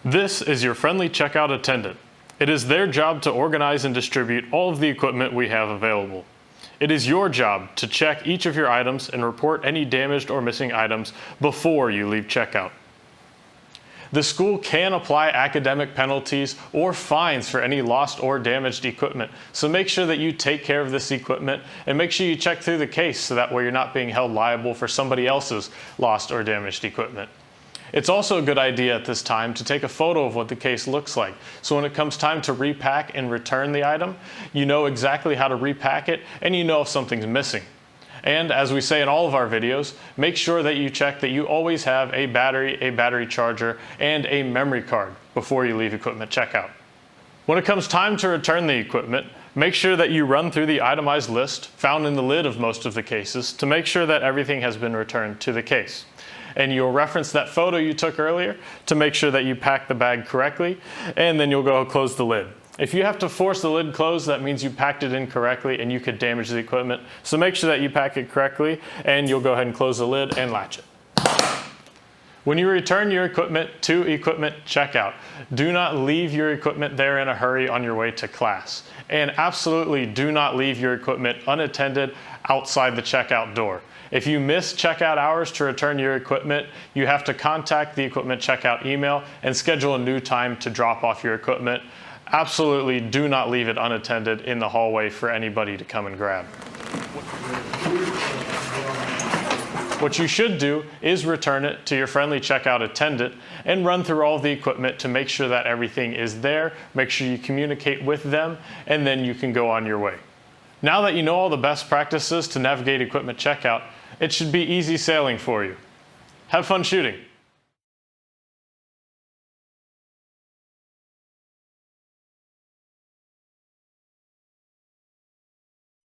This is your friendly checkout attendant. It is their job to organize and distribute all of the equipment we have available. It is your job to check each of your items and report any damaged or missing items before you leave checkout. The school can apply academic penalties or fines for any lost or damaged equipment, so make sure that you take care of this equipment and make sure you check through the case so that way you're not being held liable for somebody else's lost or damaged equipment. It's also a good idea at this time to take a photo of what the case looks like, so when it comes time to repack and return the item, you know exactly how to repack it and you know if something's missing. And as we say in all of our videos, make sure that you check that you always have a battery charger, and a memory card before you leave equipment checkout. When it comes time to return the equipment, make sure that you run through the itemized list found in the lid of most of the cases to make sure that everything has been returned to the case. And you'll reference that photo you took earlier to make sure that you pack the bag correctly, and then you'll go close the lid. If you have to force the lid closed, that means you packed it incorrectly and you could damage the equipment. So make sure that you pack it correctly, and you'll go ahead and close the lid and latch it. When you return your equipment to equipment checkout, do not leave your equipment there in a hurry on your way to class. And absolutely do not leave your equipment unattended outside the checkout door. If you miss checkout hours to return your equipment, you have to contact the equipment checkout email and schedule a new time to drop off your equipment. Absolutely do not leave it unattended in the hallway for anybody to come and grab. What you should do is return it to your friendly checkout attendant and run through all of the equipment to make sure that everything is there, make sure you communicate with them, and then you can go on your way. Now that you know all the best practices to navigate equipment checkout, it should be easy sailing for you. Have fun shooting.